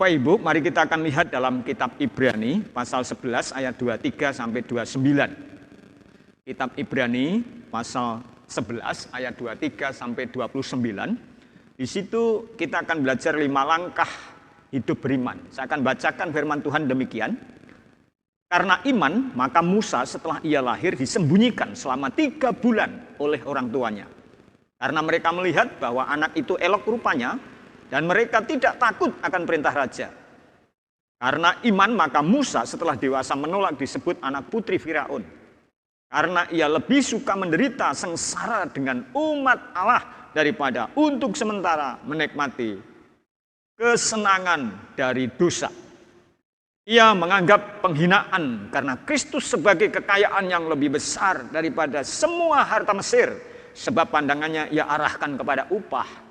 Bapak Ibu, mari kita akan lihat dalam kitab Ibrani pasal 11 ayat 23 sampai 29. Kitab Ibrani pasal 11 ayat 23 sampai 29. Di situ kita akan belajar 5 langkah hidup beriman. Saya akan bacakan firman Tuhan demikian. Karena iman, maka Musa setelah ia lahir disembunyikan selama 3 bulan oleh orang tuanya. Karena mereka melihat bahwa anak itu elok rupanya, dan mereka tidak takut akan perintah raja. Karena iman, maka Musa setelah dewasa menolak disebut anak putri Firaun. Karena ia lebih suka menderita sengsara dengan umat Allah daripada untuk sementara menikmati kesenangan dari dosa. Ia menganggap penghinaan karena Kristus sebagai kekayaan yang lebih besar daripada semua harta Mesir, sebab pandangannya ia arahkan kepada upah.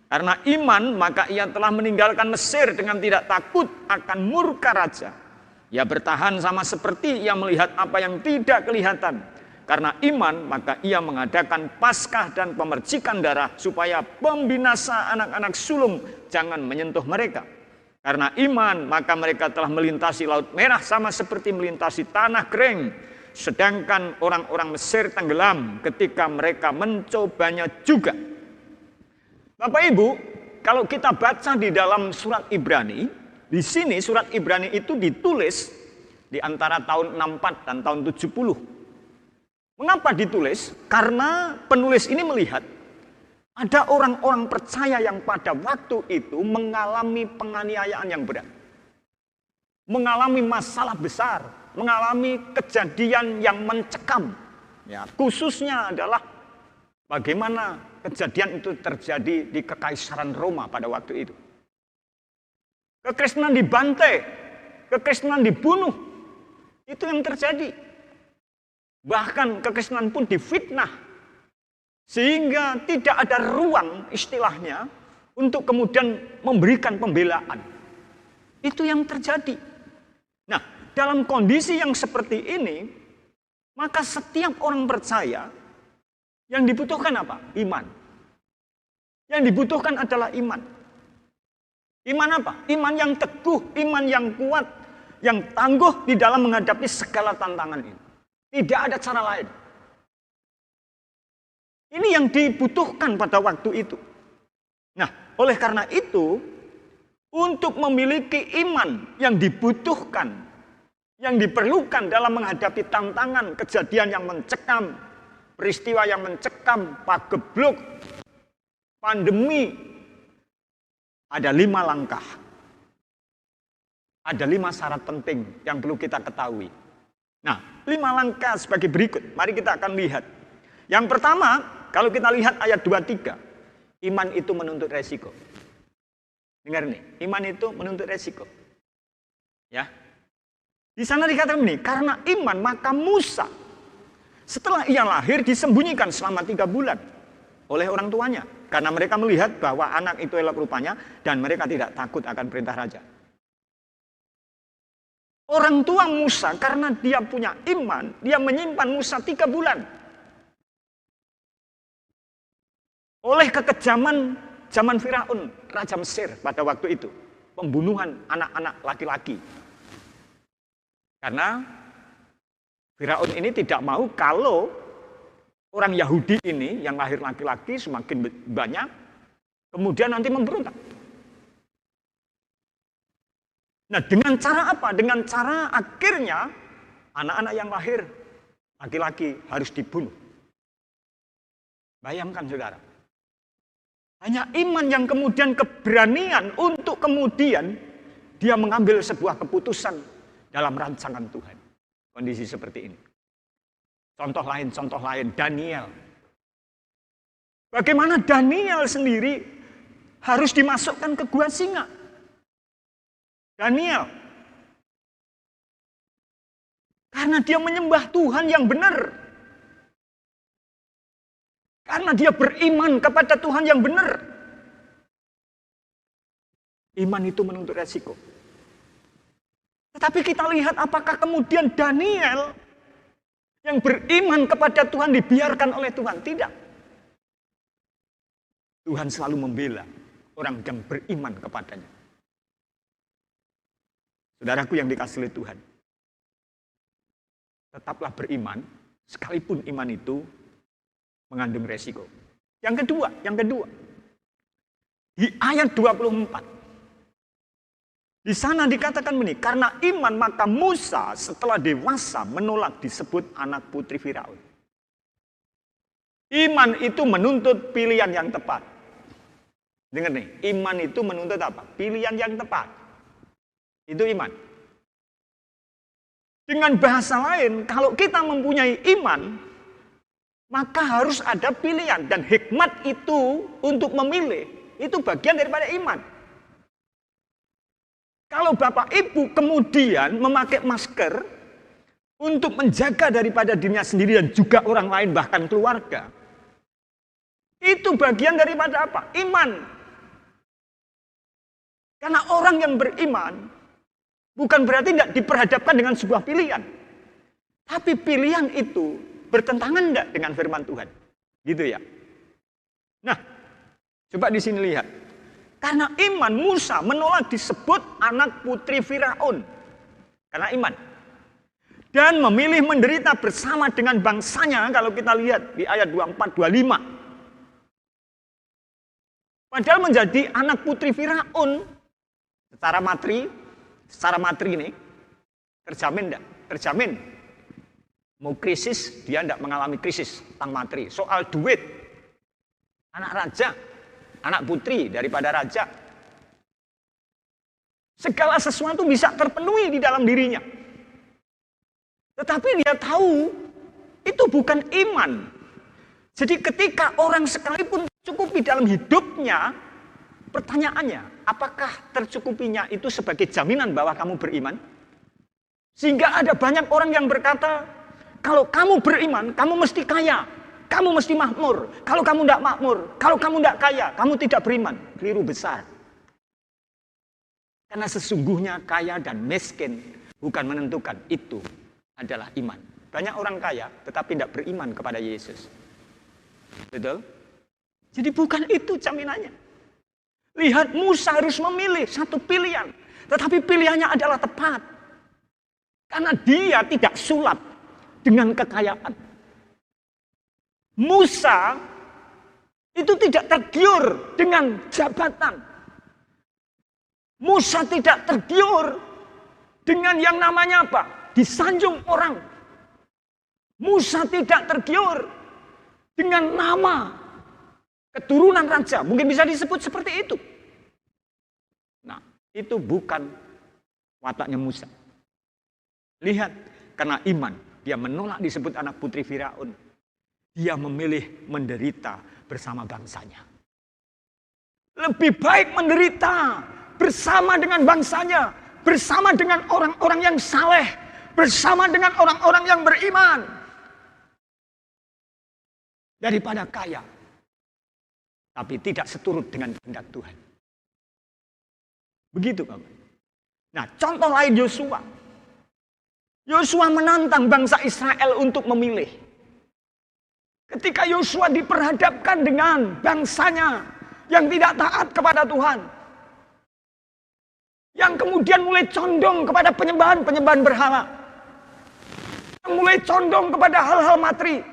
Karena iman, maka ia telah meninggalkan Mesir dengan tidak takut akan murka raja. Ia bertahan sama seperti ia melihat apa yang tidak kelihatan. Karena iman, maka ia mengadakan Paskah dan pemercikan darah supaya pembinasa anak-anak sulung jangan menyentuh mereka. Karena iman, maka mereka telah melintasi Laut Merah sama seperti melintasi tanah kering. Sedangkan orang-orang Mesir tenggelam ketika mereka mencobanya juga. Bapak Ibu, kalau kita baca di dalam surat Ibrani, di sini surat Ibrani itu ditulis di antara tahun 64 dan tahun 70. Mengapa ditulis? Karena penulis ini melihat ada orang-orang percaya yang pada waktu itu mengalami penganiayaan yang berat. Mengalami masalah besar, mengalami kejadian yang mencekam. Ya, khususnya adalah bagaimana kejadian itu terjadi di Kekaisaran Roma pada waktu itu. Kekristenan dibantai, kekristenan dibunuh. Itu yang terjadi. Bahkan kekristenan pun difitnah. Sehingga tidak ada ruang istilahnya untuk kemudian memberikan pembelaan. Itu yang terjadi. Nah, dalam kondisi yang seperti ini, maka setiap orang percaya yang dibutuhkan apa? Iman. Yang dibutuhkan adalah iman. Iman apa? Iman yang teguh, iman yang kuat, yang tangguh di dalam menghadapi segala tantangan ini. Tidak ada cara lain. Ini yang dibutuhkan pada waktu itu. Nah, oleh karena itu, untuk memiliki iman yang dibutuhkan, yang diperlukan dalam menghadapi tantangan, kejadian yang mencekam, peristiwa yang mencekam, pagebluk, pandemi, ada 5 langkah. Ada 5 syarat penting yang perlu kita ketahui. Nah, 5 langkah sebagai berikut. Mari kita akan lihat. Yang pertama, kalau kita lihat ayat 23, iman itu menuntut resiko. Dengar nih, iman itu menuntut resiko. Ya. Di sana dikatakan ini, karena iman maka Musa setelah ia lahir disembunyikan selama 3 bulan oleh orang tuanya. Karena mereka melihat bahwa anak itu elok rupanya dan mereka tidak takut akan perintah raja. Orang tua Musa karena dia punya iman, dia menyimpan Musa 3 bulan. Oleh kekejaman zaman Firaun, Raja Mesir pada waktu itu. Pembunuhan anak-anak laki-laki. Karena Firaun ini tidak mau kalau orang Yahudi ini yang lahir laki-laki semakin banyak, kemudian nanti memberontak. Nah, dengan cara apa? Dengan cara akhirnya anak-anak yang lahir laki-laki harus dibunuh. Bayangkan saudara. Hanya iman yang kemudian keberanian untuk kemudian dia mengambil sebuah keputusan dalam rancangan Tuhan. Kondisi seperti ini. Contoh lain, Daniel. Bagaimana Daniel sendiri harus dimasukkan ke gua singa. Daniel. Karena dia menyembah Tuhan yang benar. Karena dia beriman kepada Tuhan yang benar. Iman itu menuntut resiko. Tetapi kita lihat apakah kemudian Daniel yang beriman kepada Tuhan dibiarkan oleh Tuhan? Tidak. Tuhan selalu membela orang yang beriman kepadanya. Saudaraku yang dikasihi Tuhan, tetaplah beriman, sekalipun iman itu mengandung resiko. Yang kedua, di ayat 24, di sana dikatakan begini, karena iman maka Musa setelah dewasa menolak disebut anak putri Firaun. Iman itu menuntut pilihan yang tepat. Dengar nih, iman itu menuntut apa? Pilihan yang tepat. Itu iman. Dengan bahasa lain, kalau kita mempunyai iman, maka harus ada pilihan. Dan hikmat itu untuk memilih, itu bagian daripada iman. Kalau Bapak Ibu kemudian memakai masker untuk menjaga daripada dirinya sendiri dan juga orang lain, bahkan keluarga, itu bagian daripada apa? Iman. Karena orang yang beriman bukan berarti tidak diperhadapkan dengan sebuah pilihan. Tapi pilihan itu bertentangan enggak dengan firman Tuhan? Gitu ya. Nah, coba di sini lihat. Karena iman Musa menolak disebut anak putri Firaun. Karena iman. Dan memilih menderita bersama dengan bangsanya, kalau kita lihat di ayat 24-25. Padahal menjadi anak putri Firaun secara matri ini terjamin enggak? Terjamin. Mau krisis, dia enggak mengalami krisis tentang matri. Soal duit, anak raja, anak putri daripada raja. Segala sesuatu bisa terpenuhi di dalam dirinya. Tetapi dia tahu itu bukan iman. Jadi ketika orang sekalipun tercukupi dalam hidupnya, pertanyaannya, apakah tercukupinya itu sebagai jaminan bahwa kamu beriman? Sehingga ada banyak orang yang berkata, kalau kamu beriman, kamu mesti kaya, kamu mesti makmur. Kalau kamu tidak makmur, kalau kamu tidak kaya, kamu tidak beriman. Keliru besar. Karena sesungguhnya kaya dan miskin bukan menentukan, itu adalah iman. Banyak orang kaya tetapi tidak beriman kepada Yesus. Betul? Jadi bukan itu jaminannya. Lihat, Musa harus memilih satu pilihan. Tetapi pilihannya adalah tepat. Karena dia tidak sulap dengan kekayaan. Musa itu tidak tergiur dengan jabatan. Musa tidak tergiur dengan yang namanya apa? Disanjung orang. Musa tidak tergiur dengan nama keturunan raja. Mungkin bisa disebut seperti itu. Nah, itu bukan wataknya Musa. Lihat, karena iman, dia menolak disebut anak putri Firaun. Dia memilih menderita bersama bangsanya. Lebih baik menderita bersama dengan bangsanya, bersama dengan orang-orang yang saleh, bersama dengan orang-orang yang beriman, daripada kaya tapi tidak seturut dengan kehendak Tuhan. Begitu, Bapak. Nah, contoh lain Yosua. Yosua menantang bangsa Israel untuk memilih. Ketika Yosua diperhadapkan dengan bangsanya yang tidak taat kepada Tuhan, yang kemudian mulai condong kepada penyembahan berhala, yang mulai condong kepada hal-hal materi,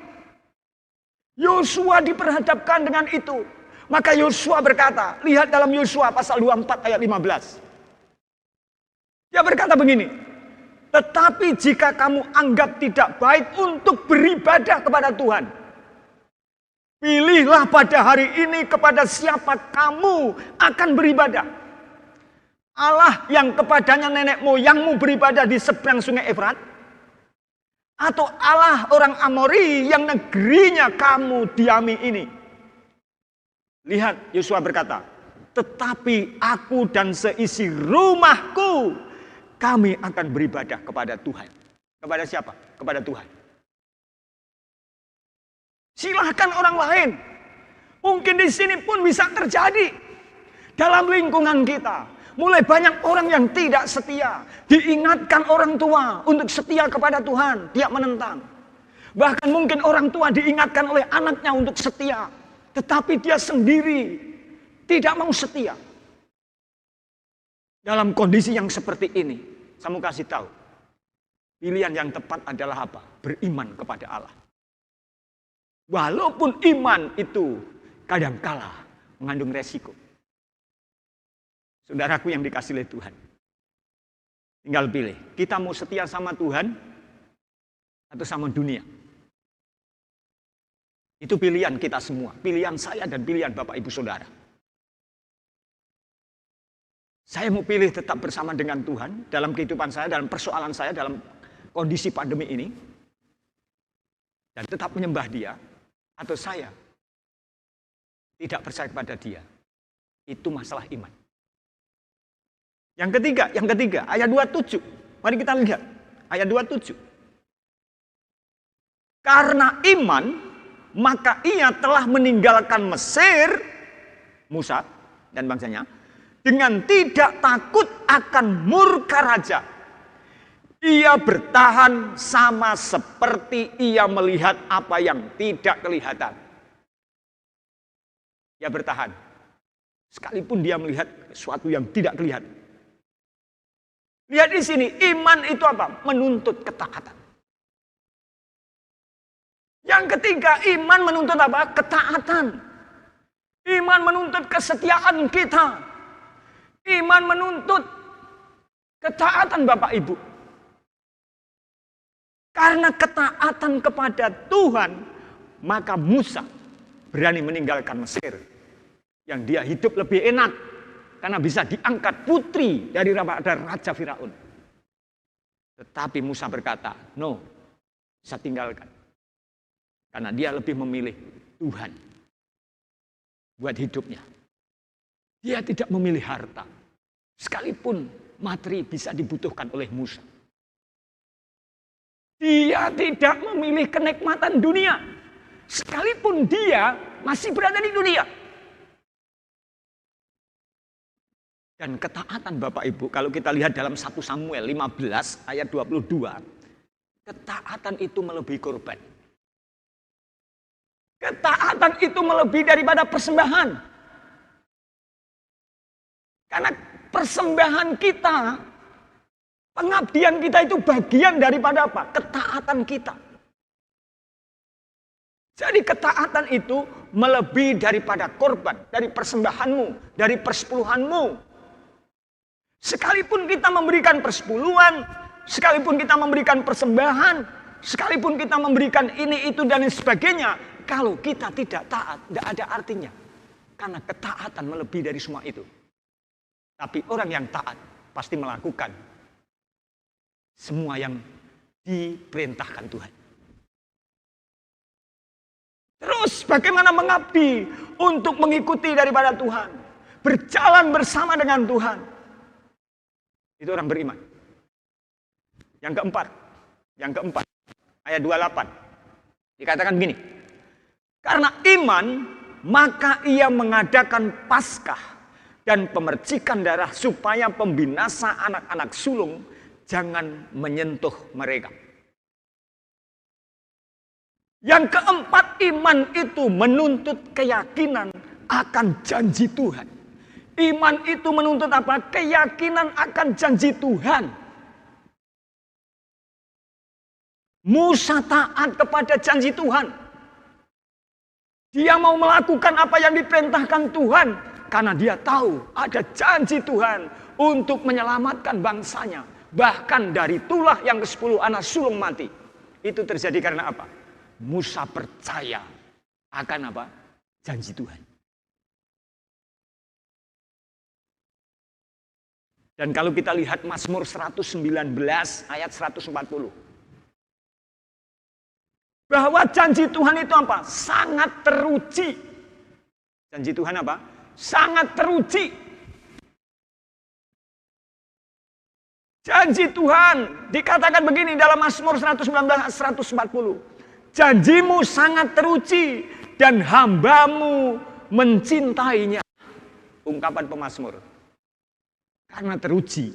Yosua diperhadapkan dengan itu. Maka Yosua berkata, lihat dalam Yosua pasal 24 ayat 15. Dia berkata begini, tetapi jika kamu anggap tidak baik untuk beribadah kepada Tuhan, pilihlah pada hari ini kepada siapa kamu akan beribadah. Allah yang kepadanya nenek moyangmu beribadah di seberang sungai Efrat, atau Allah orang Amori yang negerinya kamu diami ini. Lihat, Yosua berkata, tetapi aku dan seisi rumahku, kami akan beribadah kepada Tuhan. Kepada siapa? Kepada Tuhan. Silahkan orang lain. Mungkin di sini pun bisa terjadi. Dalam lingkungan kita, mulai banyak orang yang tidak setia. Diingatkan orang tua untuk setia kepada Tuhan, dia menentang. Bahkan mungkin orang tua diingatkan oleh anaknya untuk setia, tetapi dia sendiri tidak mau setia. Dalam kondisi yang seperti ini, Saya mau kasih tahu. Pilihan yang tepat adalah apa? Beriman kepada Allah. Walaupun iman itu kadangkala mengandung resiko. Saudaraku yang dikasih oleh Tuhan. Tinggal pilih. Kita mau setia sama Tuhan atau sama dunia. Itu pilihan kita semua. Pilihan saya dan pilihan Bapak Ibu Saudara. Saya mau pilih tetap bersama dengan Tuhan dalam kehidupan saya, dalam persoalan saya, dalam kondisi pandemi ini. Dan tetap menyembah Dia. Atau saya tidak percaya kepada Dia. Itu masalah iman. Yang ketiga, ayat 27. Mari kita lihat. Ayat 27. Karena iman, maka ia telah meninggalkan Mesir, Musa dan bangsanya, dengan tidak takut akan murka raja. Ia bertahan sama seperti ia melihat apa yang tidak kelihatan. Ia bertahan. Sekalipun dia melihat sesuatu yang tidak kelihatan. Lihat di sini, iman itu apa? Menuntut ketaatan. Yang ketiga, iman menuntut apa? Ketaatan. Iman menuntut kesetiaan kita. Iman menuntut ketaatan Bapak Ibu. Karena ketaatan kepada Tuhan, maka Musa berani meninggalkan Mesir. Yang dia hidup lebih enak. Karena bisa diangkat putri dari Raja Firaun. Tetapi Musa berkata, no, saya tinggalkan. Karena dia lebih memilih Tuhan buat hidupnya. Dia tidak memilih harta. Sekalipun materi bisa dibutuhkan oleh Musa. Dia tidak memilih kenikmatan dunia. Sekalipun dia masih berada di dunia. Dan ketaatan Bapak Ibu, kalau kita lihat dalam 1 Samuel 15 ayat 22. Ketaatan itu melebihi korban. Ketaatan itu melebihi daripada persembahan. Karena persembahan kita, pengabdian kita itu bagian daripada apa? Ketaatan kita. Jadi ketaatan itu melebihi daripada korban, dari persembahanmu, dari persepuluhanmu. Sekalipun kita memberikan persepuluhan, sekalipun kita memberikan persembahan, sekalipun kita memberikan ini, itu, dan lain sebagainya, kalau kita tidak taat, tidak ada artinya. Karena ketaatan melebihi dari semua itu. Tapi orang yang taat pasti melakukan semua yang diperintahkan Tuhan. Terus bagaimana mengabdi untuk mengikuti daripada Tuhan. Berjalan bersama dengan Tuhan. Itu orang beriman. Yang keempat, ayat 28. Dikatakan begini. Karena iman, maka ia mengadakan Paskah dan pemercikan darah supaya pembinasa anak-anak sulung jangan menyentuh mereka. Yang keempat, iman itu menuntut keyakinan akan janji Tuhan. Iman itu menuntut apa? Keyakinan akan janji Tuhan. Musa taat kepada janji Tuhan. Dia mau melakukan apa yang diperintahkan Tuhan. Karena dia tahu ada janji Tuhan untuk menyelamatkan bangsanya. Bahkan dari tulah yang ke-10 anak sulung mati. Itu terjadi karena apa? Musa percaya akan apa? Janji Tuhan. Dan kalau kita lihat Mazmur 119 ayat 140. Bahwa janji Tuhan itu apa? Sangat teruji. Janji Tuhan apa? Sangat teruji. Janji Tuhan dikatakan begini dalam Mazmur 119 ayat 140. Janjimu sangat teruji dan hambamu mencintainya. Ungkapan pemazmur. Karena teruji.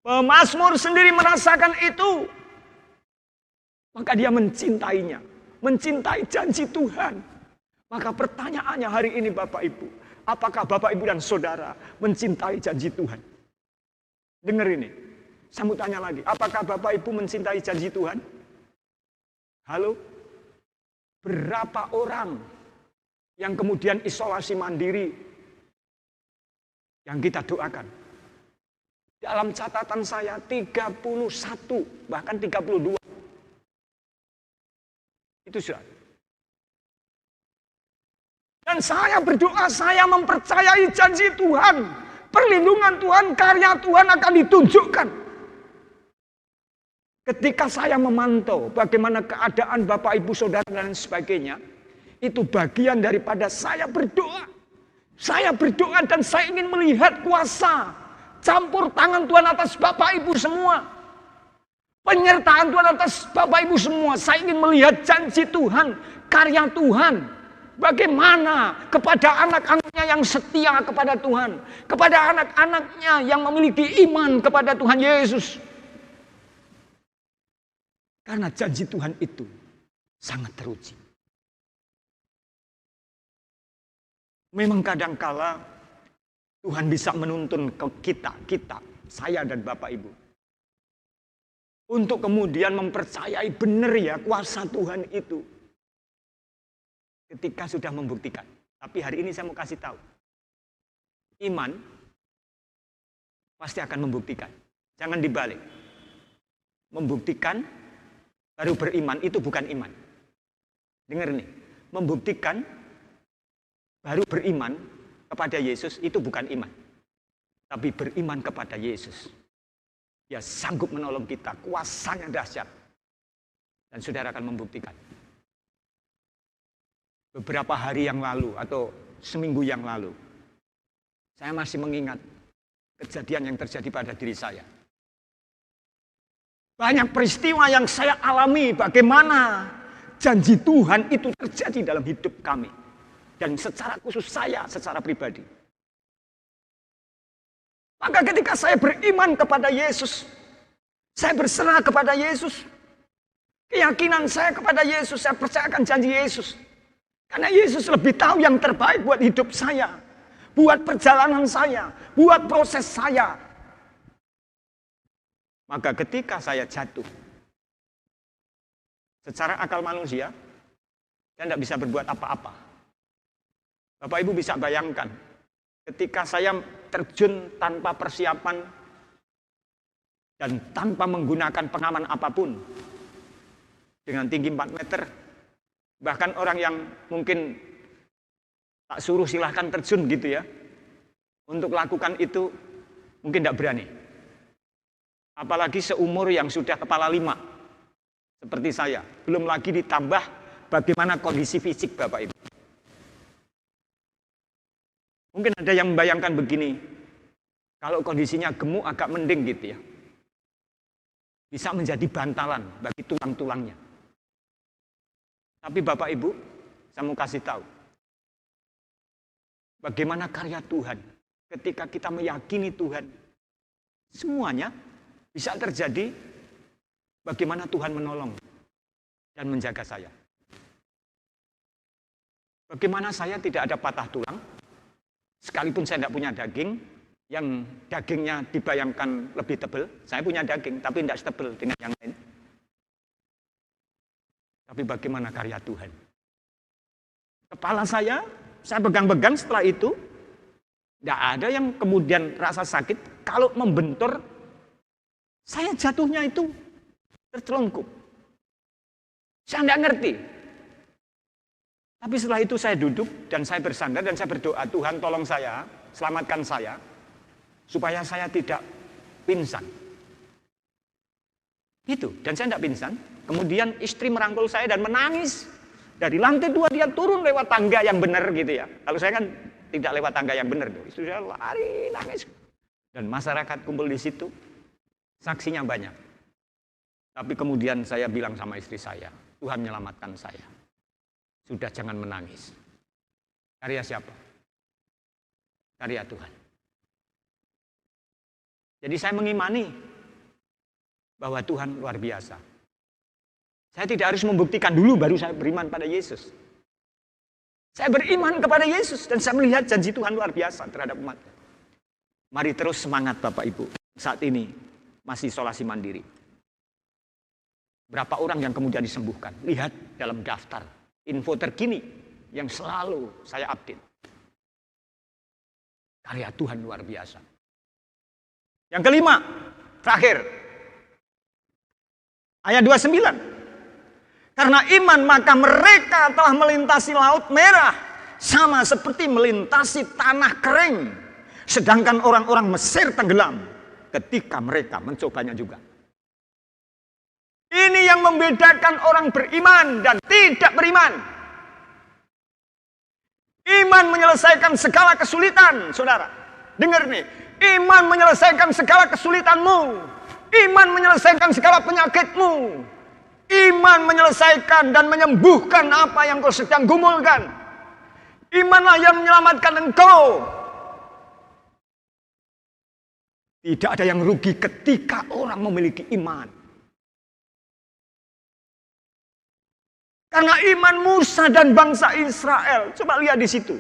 Pemazmur sendiri merasakan itu. Maka dia mencintainya. Mencintai janji Tuhan. Maka pertanyaannya hari ini Bapak Ibu. Apakah Bapak Ibu dan Saudara mencintai janji Tuhan? Dengar ini. Saya mau tanya lagi, apakah Bapak Ibu mencintai janji Tuhan? Halo? Berapa orang yang kemudian isolasi mandiri yang kita doakan? Dalam catatan saya 31, bahkan 32. Itu sudah. Dan saya berdoa, saya mempercayai janji Tuhan. Perlindungan Tuhan, karya Tuhan akan ditunjukkan. Ketika saya memantau bagaimana keadaan Bapak Ibu Saudara dan sebagainya, itu bagian daripada saya berdoa. Saya berdoa dan saya ingin melihat kuasa campur tangan Tuhan atas Bapak Ibu semua. Penyertaan Tuhan atas Bapak Ibu semua. Saya ingin melihat janji Tuhan, karya Tuhan. Bagaimana kepada anak-anaknya yang setia kepada Tuhan. Kepada anak-anaknya yang memiliki iman kepada Tuhan Yesus. Karena janji Tuhan itu sangat teruji. Memang kadangkala Tuhan bisa menuntun ke kita, saya dan Bapak Ibu. Untuk kemudian mempercayai benar ya kuasa Tuhan itu. Ketika sudah membuktikan. Tapi hari ini saya mau kasih tahu. Iman pasti akan membuktikan. Jangan dibalik. Membuktikan baru beriman itu bukan iman. Dengar nih. Membuktikan baru beriman kepada Yesus itu bukan iman. Tapi beriman kepada Yesus. Dia sanggup menolong kita. Kuasanya dahsyat. Dan saudara akan membuktikan. Beberapa hari yang lalu atau seminggu yang lalu, saya masih mengingat kejadian yang terjadi pada diri saya. Banyak peristiwa yang saya alami bagaimana janji Tuhan itu terjadi dalam hidup kami. Dan secara khusus saya, secara pribadi. Maka ketika saya beriman kepada Yesus, saya berserah kepada Yesus, keyakinan saya kepada Yesus, saya percayakan janji Yesus. Karena Yesus lebih tahu yang terbaik buat hidup saya. Buat perjalanan saya. Buat proses saya. Maka ketika saya jatuh. Secara akal manusia. Saya tidak bisa berbuat apa-apa. Bapak Ibu bisa bayangkan. Ketika saya terjun tanpa persiapan. Dan tanpa menggunakan pengaman apapun. Dengan tinggi 4 meter. Bahkan orang yang mungkin tak suruh silahkan terjun gitu ya. Untuk lakukan itu mungkin tidak berani. Apalagi seumur yang sudah kepala 5. Seperti saya. Belum lagi ditambah bagaimana kondisi fisik Bapak Ibu. Mungkin ada yang membayangkan begini. Kalau kondisinya gemuk agak mending gitu ya. Bisa menjadi bantalan bagi tulang-tulangnya. Tapi Bapak Ibu, saya mau kasih tahu. Bagaimana karya Tuhan. Ketika kita meyakini Tuhan. Semuanya bisa terjadi. Bagaimana Tuhan menolong. Dan menjaga saya. Bagaimana saya tidak ada patah tulang. Sekalipun saya tidak punya daging. Yang dagingnya dibayangkan lebih tebal. Saya punya daging, tapi tidak setebal dengan yang lain. Tapi bagaimana karya Tuhan? Kepala saya pegang-pegang setelah itu. Tidak ada yang kemudian rasa sakit. Kalau membentur, saya jatuhnya itu tercelungkup. Saya tidak ngerti. Tapi setelah itu saya duduk dan saya bersandar dan saya berdoa, Tuhan tolong saya, selamatkan saya. Supaya saya tidak pingsan. Gitu, dan saya tidak pingsan. Kemudian istri merangkul saya dan menangis. Dari lantai 2 dia turun lewat tangga yang benar gitu ya. Kalau saya kan tidak lewat tangga yang benar. Istri saya lari, nangis. Dan masyarakat kumpul di situ. Saksinya banyak. Tapi kemudian saya bilang sama istri saya, Tuhan menyelamatkan saya. Sudah jangan menangis. Karya siapa? Karya Tuhan. Jadi saya mengimani bahwa Tuhan luar biasa. Saya tidak harus membuktikan dulu baru saya beriman pada Yesus. Saya beriman kepada Yesus dan saya melihat janji Tuhan luar biasa terhadap umat. Mari terus semangat Bapak Ibu. Saat ini masih isolasi mandiri. Berapa orang yang kemudian disembuhkan? Lihat dalam daftar info terkini yang selalu saya update. Karya Tuhan luar biasa. Yang kelima, terakhir. Ayat 29. Karena iman maka mereka telah melintasi laut merah sama seperti melintasi tanah kering. Sedangkan orang-orang Mesir tenggelam ketika mereka mencobanya juga. Ini yang membedakan orang beriman dan tidak beriman. Iman menyelesaikan segala kesulitan, saudara. Dengar nih, iman menyelesaikan segala kesulitanmu. Iman menyelesaikan segala penyakitmu. Iman menyelesaikan dan menyembuhkan apa yang kau sedang gumulkan. Imanlah yang menyelamatkan engkau. Tidak ada yang rugi ketika orang memiliki iman. Karena iman Musa dan bangsa Israel, coba lihat di situ,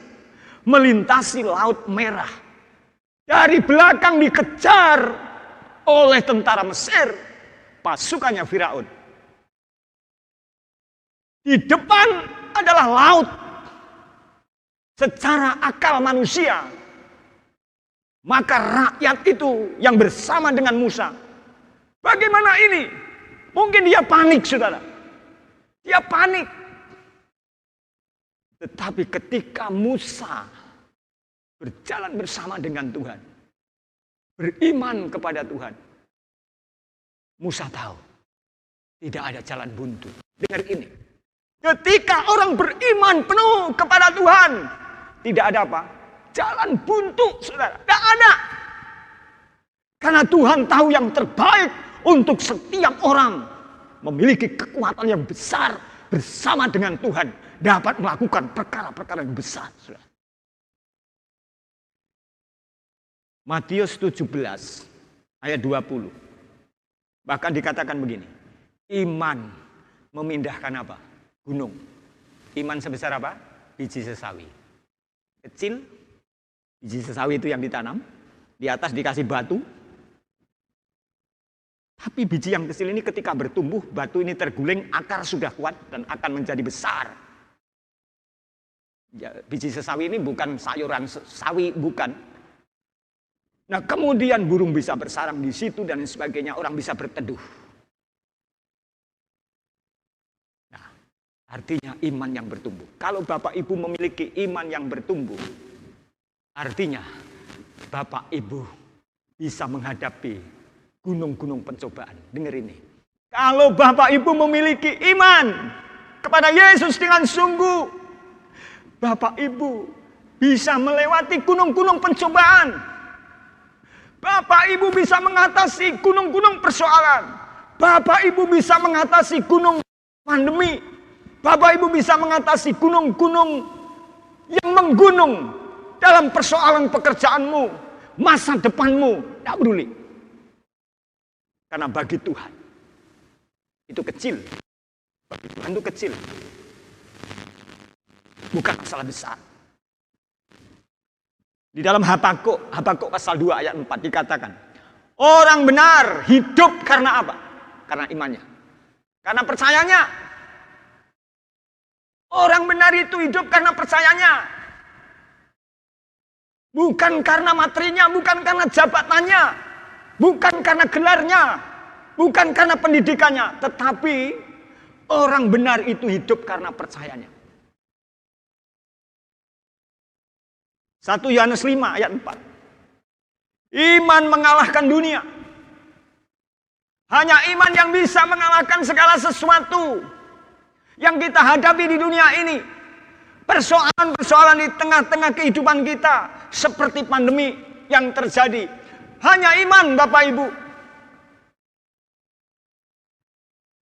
melintasi Laut Merah. Dari belakang dikejar oleh tentara Mesir, pasukannya Firaun. Di depan adalah laut. Secara akal manusia, maka rakyat itu yang bersama dengan Musa, bagaimana ini? Mungkin dia panik, saudara. Dia panik. Tetapi ketika Musa berjalan bersama dengan Tuhan, beriman kepada Tuhan, Musa tahu tidak ada jalan buntu. Dengar ini. Ketika orang beriman penuh kepada Tuhan, tidak ada apa? Jalan buntu, saudara. Tidak ada. Karena Tuhan tahu yang terbaik untuk setiap orang. Memiliki kekuatan yang besar bersama dengan Tuhan. Dapat melakukan perkara-perkara yang besar. Saudara. Matius 17 ayat 20. Bahkan dikatakan begini. Iman memindahkan apa? Gunung. Iman sebesar apa? Biji sesawi. Kecil. Biji sesawi itu yang ditanam. Di atas dikasih batu. Tapi biji yang kecil ini ketika bertumbuh, batu ini terguling, akar sudah kuat dan akan menjadi besar. Ya, biji sesawi ini bukan sayuran sawi, bukan. Nah, kemudian burung bisa bersarang di situ dan sebagainya, orang bisa berteduh. Nah, artinya iman yang bertumbuh. Kalau Bapak Ibu memiliki iman yang bertumbuh, artinya Bapak Ibu bisa menghadapi gunung-gunung pencobaan. Dengar ini. Kalau Bapak Ibu memiliki iman kepada Yesus dengan sungguh, Bapak Ibu bisa melewati gunung-gunung pencobaan. Bapak Ibu bisa mengatasi gunung-gunung persoalan. Bapak Ibu bisa mengatasi gunung pandemi. Bapak Ibu bisa mengatasi gunung-gunung yang menggunung dalam persoalan pekerjaanmu, masa depanmu. Tidak peduli. Karena bagi Tuhan itu kecil. Bagi Tuhan itu kecil. Bukan masalah besar. Di dalam Habakuk pasal 2 ayat 4 dikatakan, orang benar hidup karena apa? Karena imannya. Karena percayanya. Orang benar itu hidup karena percayanya. Bukan karena materinya, bukan karena jabatannya. Bukan karena gelarnya, bukan karena pendidikannya, tetapi orang benar itu hidup karena percayanya. 1 Yohanes 5 ayat 4. Iman mengalahkan dunia. Hanya iman yang bisa mengalahkan segala sesuatu yang kita hadapi di dunia ini. Persoalan-persoalan di tengah-tengah kehidupan kita, seperti pandemi yang terjadi. Hanya iman, Bapak Ibu.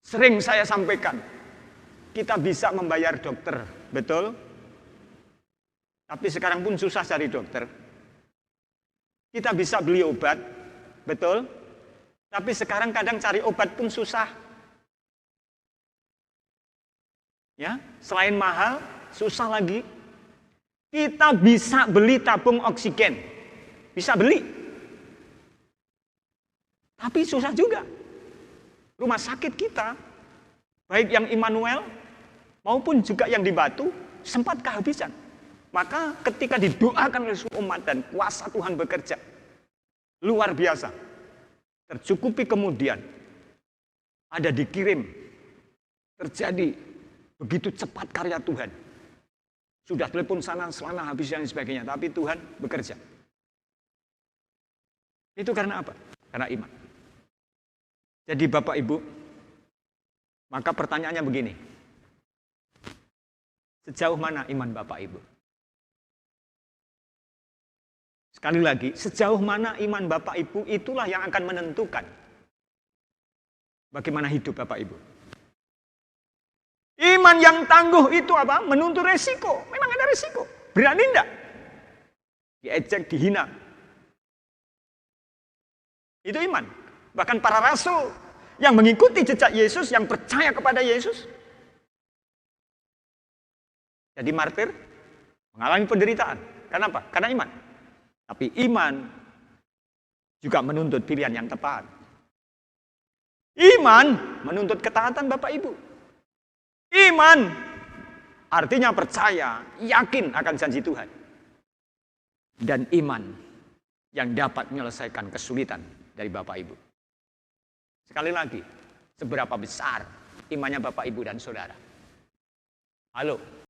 Sering saya sampaikan, kita bisa membayar dokter, betul? Tapi sekarang pun susah cari dokter. Kita bisa beli obat, betul? Tapi sekarang kadang cari obat pun susah. Ya, selain mahal, susah lagi. Kita bisa beli tabung oksigen. Bisa beli. Tapi susah juga. Rumah sakit kita, baik yang Immanuel maupun juga yang di Batu, sempat kehabisan. Maka ketika didoakan oleh seluruh umat dan kuasa Tuhan bekerja, luar biasa. Tercukupi kemudian, ada dikirim, terjadi begitu cepat karya Tuhan. Sudah telepon sana, selana, habis dan sebagainya, tapi Tuhan bekerja. Itu karena apa? Karena iman. Jadi Bapak Ibu, maka pertanyaannya begini. Sejauh mana iman Bapak Ibu? Sekali lagi, sejauh mana iman Bapak Ibu itulah yang akan menentukan bagaimana hidup Bapak Ibu. Iman yang tangguh itu apa? Menuntut resiko. Memang ada resiko. Berani enggak? Diejek, dihina. Itu iman. Bahkan para rasul yang mengikuti jejak Yesus, yang percaya kepada Yesus, jadi martir, mengalami penderitaan. Kenapa? Karena iman. Tapi iman juga menuntut pilihan yang tepat. Iman menuntut ketaatan Bapak Ibu. Iman artinya percaya, yakin akan janji Tuhan. Dan iman yang dapat menyelesaikan kesulitan dari Bapak Ibu. Sekali lagi, seberapa besar imannya Bapak Ibu dan Saudara? Halo?